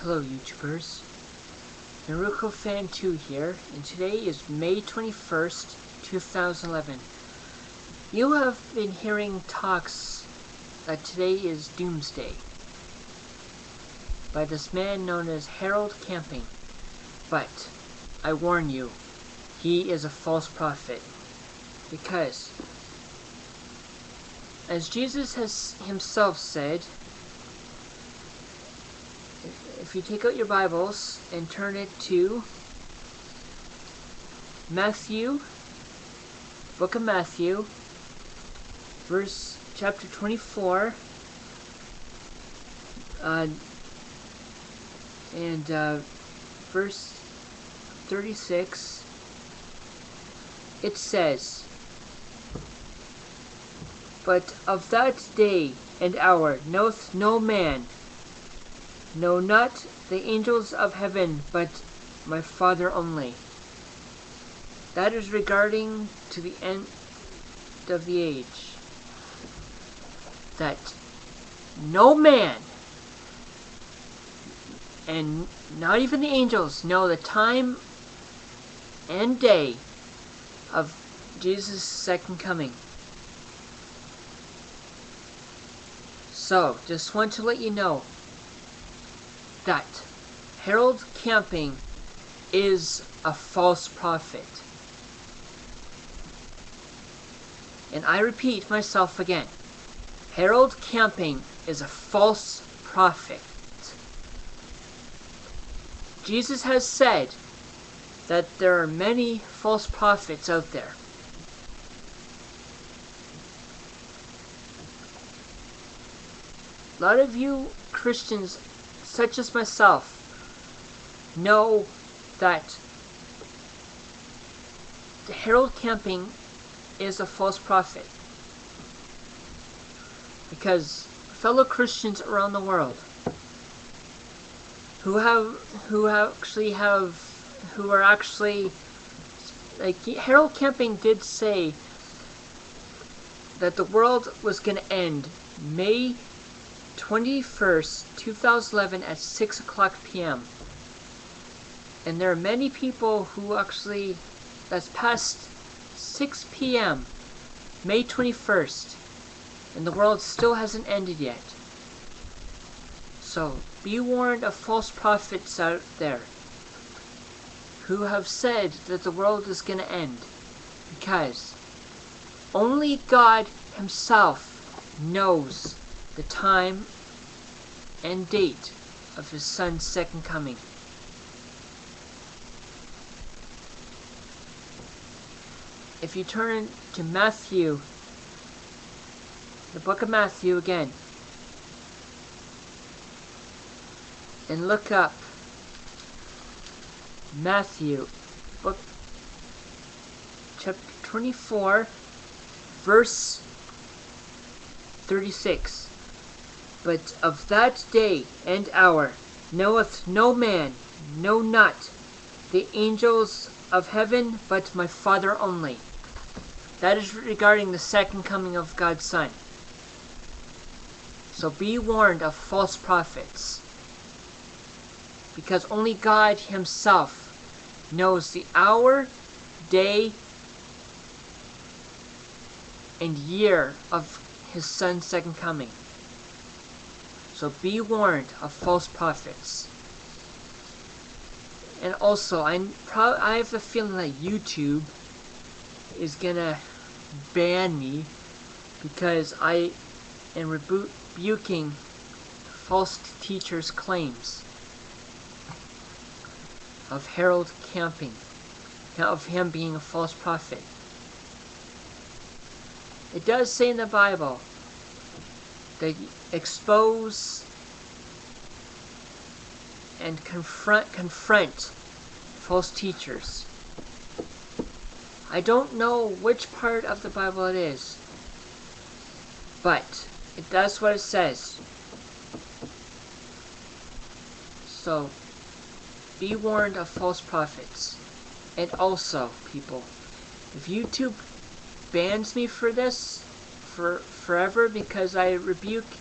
Hello YouTubers, Naruko Fan 2 here, and today is May 21st, 2011. You have been hearing talks that today is Doomsday by this man known as Harold Camping, but I warn you, he is a false prophet, because as Jesus has himself said, if you take out your Bibles and turn it to Matthew, book of Matthew, chapter 24, and verse 36, it says, "But of that day and hour knoweth no man, no, not the angels of heaven, but my Father only." That is regarding to the end of the age. That no man, and not even the angels, know the time and day of Jesus' second coming. So, just want to let you know that Harold Camping is a false prophet. And I repeat myself again. Harold Camping is a false prophet. Jesus has said that there are many false prophets out there. A lot of you Christians, such as myself, know that Harold Camping is a false prophet, because fellow Christians around the world who are actually like Harold Camping did say that the world was going to end May 21st, 2011 at 6 o'clock p.m. And there are many people who actually, that's past 6 p.m., May 21st, and the world still hasn't ended yet. So, be warned of false prophets out there who have said that the world is going to end, because only God himself knows the time and date of his son's second coming. If you turn to Matthew, the book of Matthew again, and look up Matthew, book chapter 24, verse 36. "But of that day and hour knoweth no man, no, not the angels of heaven, but my Father only." That is regarding the second coming of God's Son. So be warned of false prophets, because only God himself knows the hour, day, and year of his Son's second coming. So be warned of false prophets. And also, I have a feeling that YouTube is gonna ban me because I am rebuking false teachers' claims of Harold Camping, of him being a false prophet. It does say in the Bible that expose and confront false teachers. I don't know which part of the Bible it is, but that's what it says. So be warned of false prophets. And also, people, if YouTube bans me for this forever because I rebuke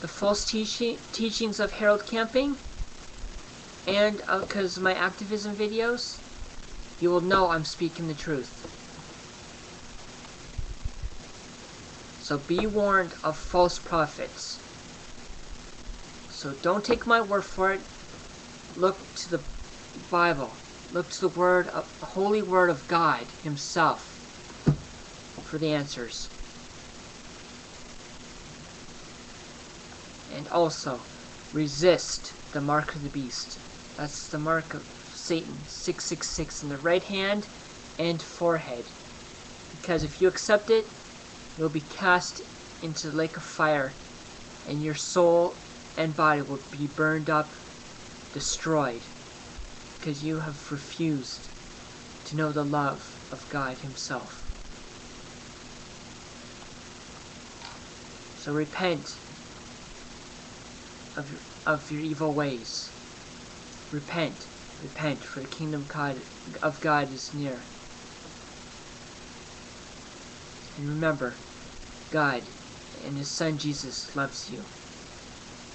the false teachings of Harold Camping, and because of my activism videos, you will know I'm speaking the truth. So be warned of false prophets. So don't take my word for it. Look to the Bible. Look to the holy word of God himself for the answers. And also, resist the mark of the beast. That's the mark of Satan, 666 in the right hand and forehead. Because if you accept it, you'll be cast into the lake of fire, and your soul and body will be burned up, destroyed, because you have refused to know the love of God himself. So repent of your evil ways. Repent, for the kingdom of God is near. And remember, God and his son Jesus loves you.